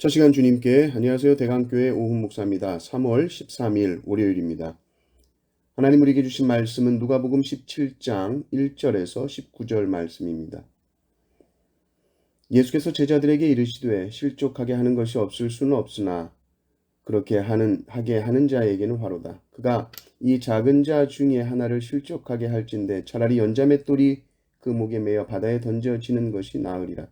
처시간 주님께 안녕하세요. 대강교회 오훈 목사입니다. 3월 13일 월요일입니다. 하나님 우리에게 주신 말씀은 누가복음 17장 1절에서 19절 말씀입니다. 예수께서 제자들에게 이르시되 실족하게 하는 것이 없을 수는 없으나 그렇게 하게 하는 자에게는 화로다. 그가 이 작은 자 중에 하나를 실족하게 할진대 차라리 연자맷돌이 그 목에 매어 바다에 던져지는 것이 나으리라.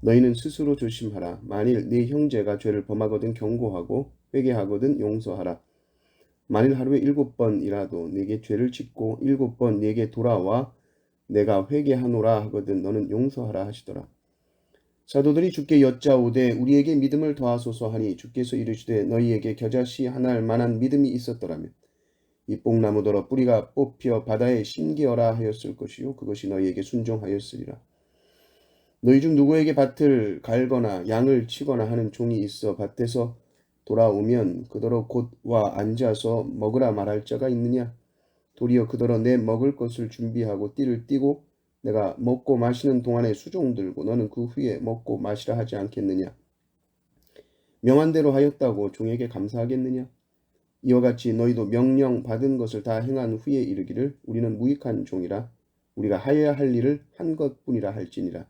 너희는 스스로 조심하라. 만일 네 형제가 죄를 범하거든 경고하고 회개하거든 용서하라. 만일 하루에 7번이라도 네게 죄를 짓고 7번 네게 돌아와 내가 회개하노라 하거든 너는 용서하라 하시더라. 사도들이 주께 여짜오되 우리에게 믿음을 더하소서 하니 주께서 이르시되 너희에게 겨자씨 하나할 만한 믿음이 있었더라면 이 뽕나무더러 뿌리가 뽑혀 바다에 심기어라 하였을 것이요 그것이 너희에게 순종하였으리라. 너희 중 누구에게 밭을 갈거나 양을 치거나 하는 종이 있어 밭에서 돌아오면 그더러 곧 와 앉아서 먹으라 말할 자가 있느냐? 도리어 그더러 내 먹을 것을 준비하고 띠를 띠고 내가 먹고 마시는 동안에 수종 들고 너는 그 후에 먹고 마시라 하지 않겠느냐? 명한 대로 하였다고 종에게 감사하겠느냐? 이와 같이 너희도 명령 받은 것을 다 행한 후에 이르기를 우리는 무익한 종이라 우리가 하여야 할 일을 한 것뿐이라 할지니라.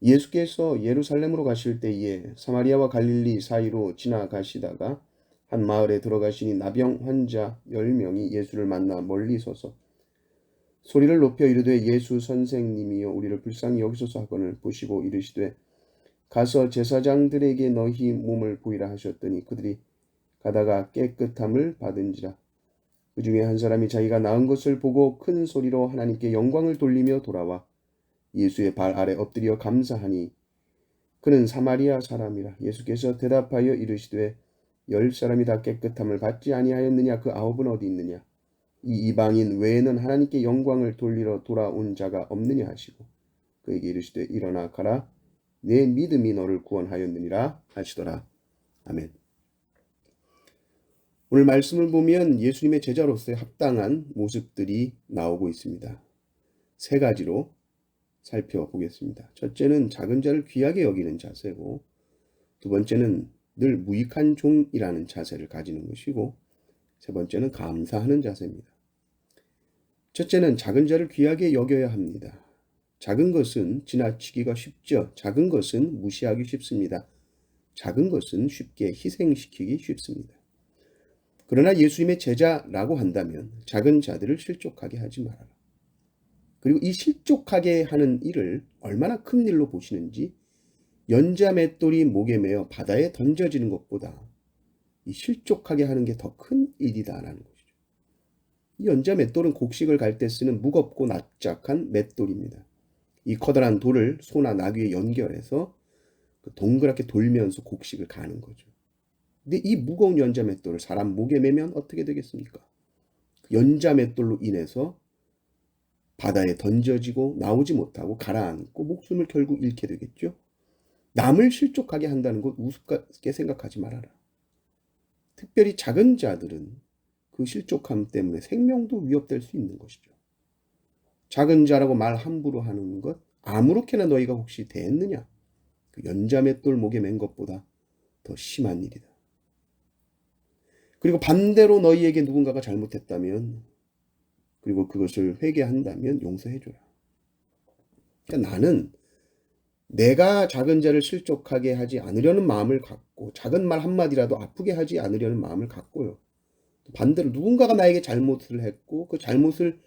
예수께서 예루살렘으로 가실 때에 사마리아와 갈릴리 사이로 지나가시다가 한 마을에 들어가시니 나병 환자 10명이 예수를 만나 멀리 서서 소리를 높여 이르되 예수 선생님이여 우리를 불쌍히 여기소서 하거늘 보시고 이르시되 가서 제사장들에게 너희 몸을 보이라 하셨더니 그들이 가다가 깨끗함을 받은지라. 그 중에 한 사람이 자기가 나은 것을 보고 큰 소리로 하나님께 영광을 돌리며 돌아와 예수의 발 아래 엎드려 감사하니 그는 사마리아 사람이라. 예수께서 대답하여 이르시되 10사람이 다 깨끗함을 받지 아니하였느냐? 그 9은 어디 있느냐? 이 이방인 외에는 하나님께 영광을 돌리러 돌아온 자가 없느냐 하시고 그에게 이르시되 일어나 가라 내 믿음이 너를 구원하였느니라 하시더라. 아멘. 오늘 말씀을 보면 예수님의 제자로서의 합당한 모습들이 나오고 있습니다. 세 가지로 살펴보겠습니다. 첫째는 작은 자를 귀하게 여기는 자세고, 두 번째는 늘 무익한 종이라는 자세를 가지는 것이고, 세 번째는 감사하는 자세입니다. 첫째는 작은 자를 귀하게 여겨야 합니다. 작은 것은 지나치기가 쉽죠. 작은 것은 무시하기 쉽습니다. 작은 것은 쉽게 희생시키기 쉽습니다. 그러나 예수님의 제자라고 한다면 작은 자들을 실족하게 하지 말아라. 그리고 이 실족하게 하는 일을 얼마나 큰 일로 보시는지 연자맷돌이 목에 매어 바다에 던져지는 것보다 이 실족하게 하는 게 더 큰 일이다라는 것이죠. 이 연자맷돌은 곡식을 갈 때 쓰는 무겁고 납작한 맷돌입니다. 이 커다란 돌을 소나 나귀에 연결해서 동그랗게 돌면서 곡식을 가는 거죠. 근데 이 무거운 연자맷돌을 사람 목에 매면 어떻게 되겠습니까? 연자맷돌로 인해서 바다에 던져지고 나오지 못하고 가라앉고 목숨을 결국 잃게 되겠죠. 남을 실족하게 한다는 것 우습게 생각하지 말아라. 특별히 작은 자들은 그 실족함 때문에 생명도 위협될 수 있는 것이죠. 작은 자라고 말 함부로 하는 것 아무렇게나 너희가 혹시 대했느냐? 그 연자맷돌 목에 맨 것보다 더 심한 일이다. 그리고 반대로 너희에게 누군가가 잘못했다면 그리고 그것을 회개한다면 용서해줘라. 그러니까 나는 내가 작은 자를 실족하게 하지 않으려는 마음을 갖고 작은 말 한마디라도 아프게 하지 않으려는 마음을 갖고요. 반대로 누군가가 나에게 잘못을 했고 그 잘못을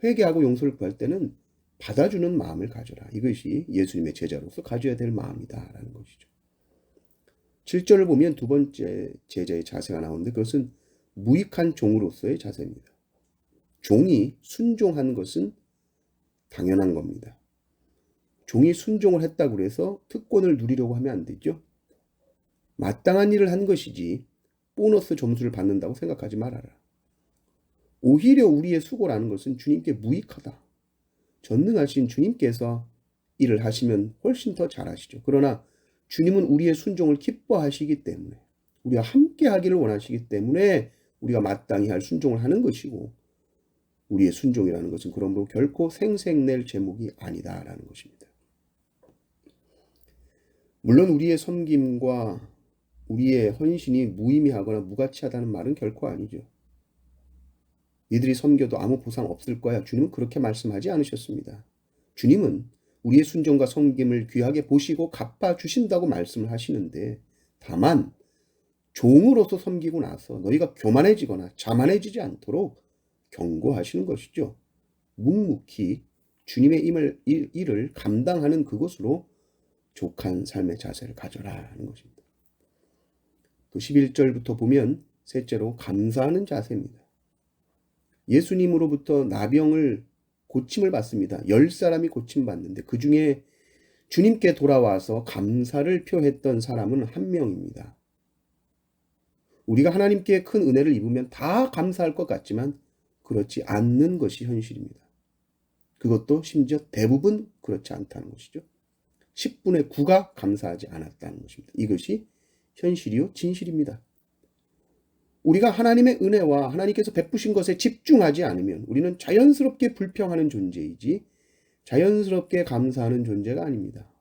회개하고 용서를 구할 때는 받아주는 마음을 가져라. 이것이 예수님의 제자로서 가져야 될 마음이다라는 것이죠. 7절을 보면 두 번째 제자의 자세가 나오는데 그것은 무익한 종으로서의 자세입니다. 종이 순종한 것은 당연한 겁니다. 종이 순종을 했다고 해서 특권을 누리려고 하면 안 되죠. 마땅한 일을 한 것이지 보너스 점수를 받는다고 생각하지 말아라. 오히려 우리의 수고라는 것은 주님께 무익하다. 전능하신 주님께서 일을 하시면 훨씬 더 잘하시죠. 그러나 주님은 우리의 순종을 기뻐하시기 때문에 우리와 함께 하기를 원하시기 때문에 우리가 마땅히 할 순종을 하는 것이고 우리의 순종이라는 것은 그러므로 결코 생색낼 제목이 아니다라는 것입니다. 물론 우리의 섬김과 우리의 헌신이 무의미하거나 무가치하다는 말은 결코 아니죠. 이들이 섬겨도 아무 보상 없을 거야. 주님은 그렇게 말씀하지 않으셨습니다. 주님은 우리의 순종과 섬김을 귀하게 보시고 갚아주신다고 말씀을 하시는데, 다만 종으로서 섬기고 나서 너희가 교만해지거나 자만해지지 않도록 경고하시는 것이죠. 묵묵히 주님의 일을 감당하는 그것으로 족한 삶의 자세를 가져라 하는 것입니다. 또 11절부터 보면 셋째로 감사하는 자세입니다. 예수님으로부터 나병을 고침을 받습니다. 10사람이 고침받는데 그 중에 주님께 돌아와서 감사를 표했던 사람은 한 명입니다. 우리가 하나님께 큰 은혜를 입으면 다 감사할 것 같지만 그렇지 않는 것이 현실입니다. 그것도 심지어 대부분 그렇지 않다는 것이죠. 10분의 9가 감사하지 않았다는 것입니다. 이것이 현실이요 진실입니다. 우리가 하나님의 은혜와 하나님께서 베푸신 것에 집중하지 않으면 우리는 자연스럽게 불평하는 존재이지 자연스럽게 감사하는 존재가 아닙니다.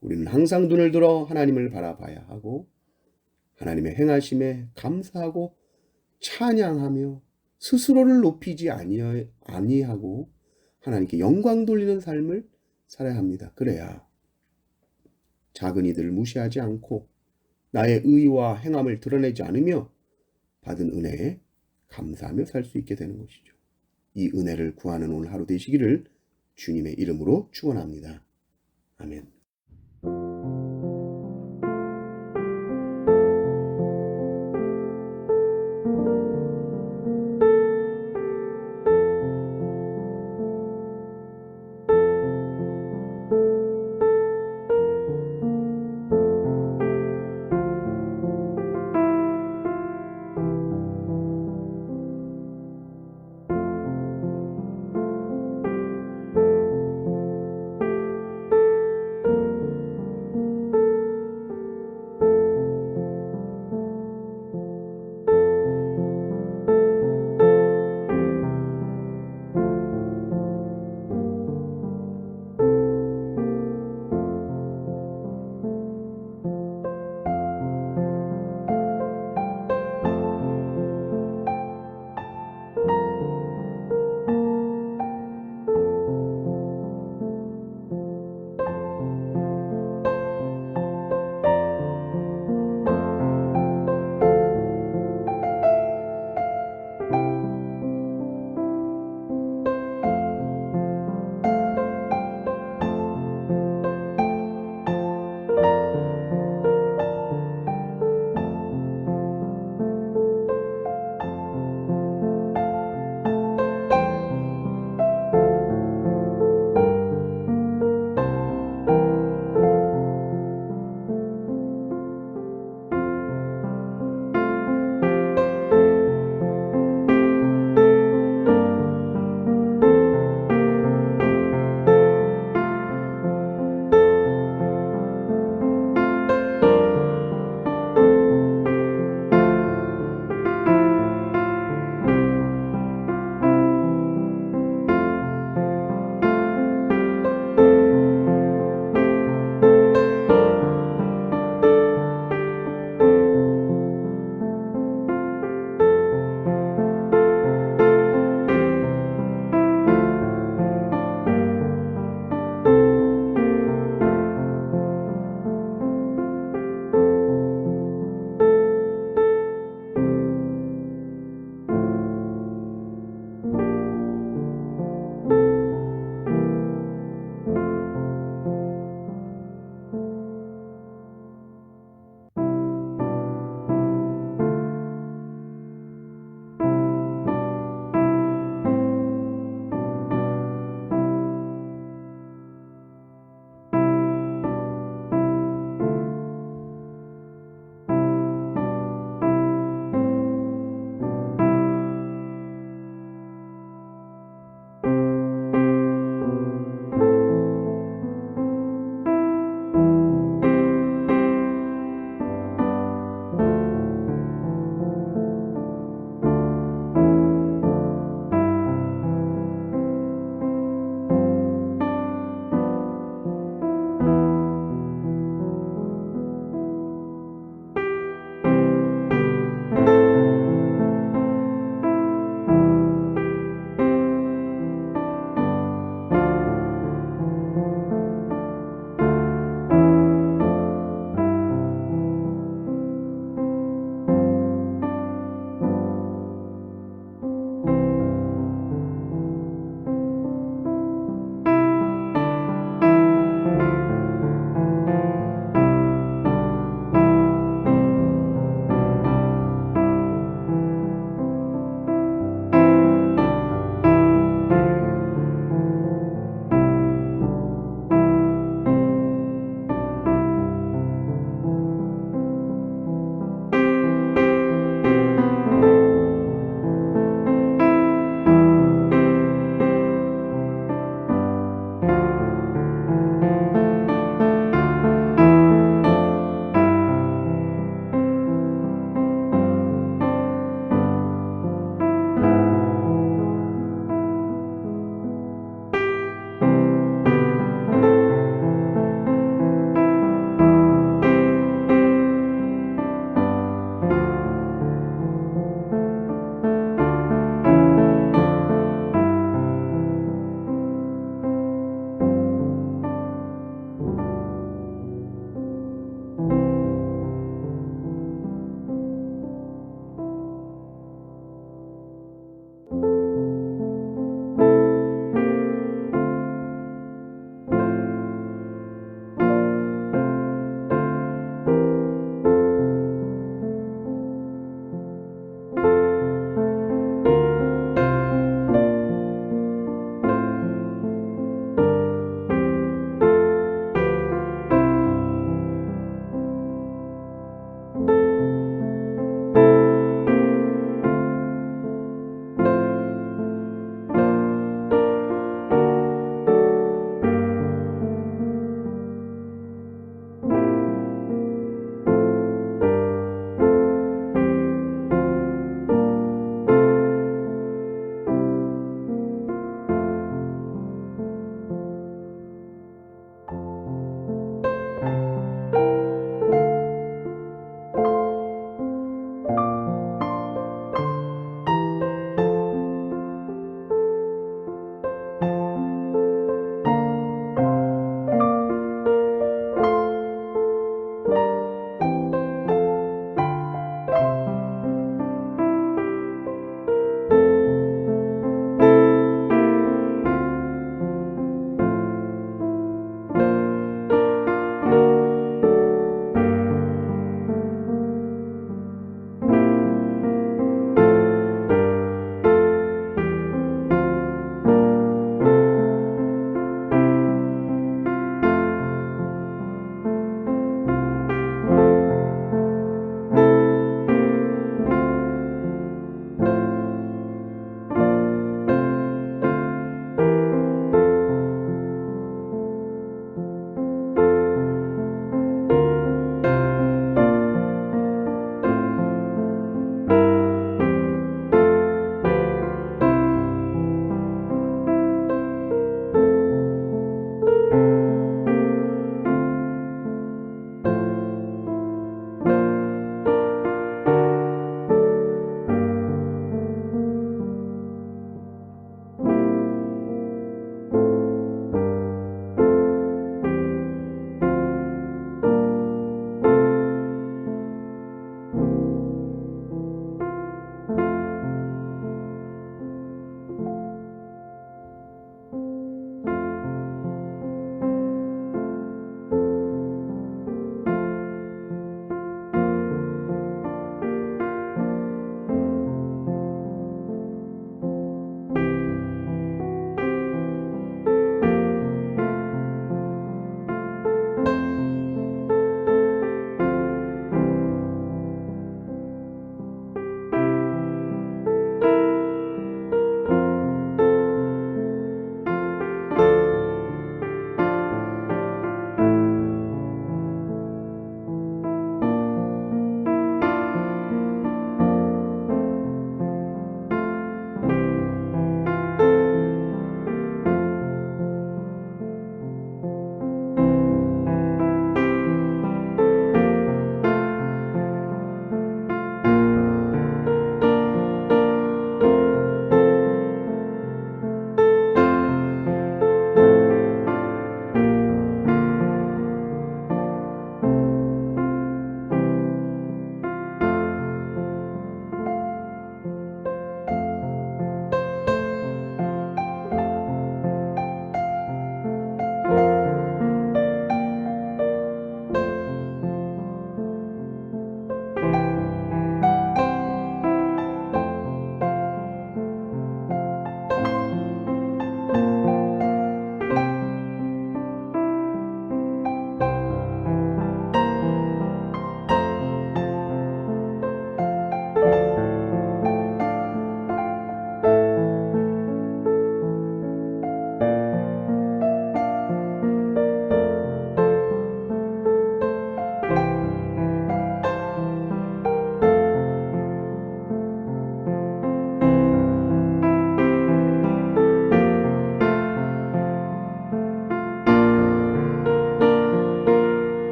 우리는 항상 눈을 들어 하나님을 바라봐야 하고 하나님의 행하심에 감사하고 찬양하며 스스로를 높이지 아니하고 하나님께 영광 돌리는 삶을 살아야 합니다. 그래야 작은 이들을 무시하지 않고 나의 의와 행함을 드러내지 않으며 받은 은혜에 감사하며 살 수 있게 되는 것이죠. 이 은혜를 구하는 오늘 하루 되시기를 주님의 이름으로 축원합니다. 아멘.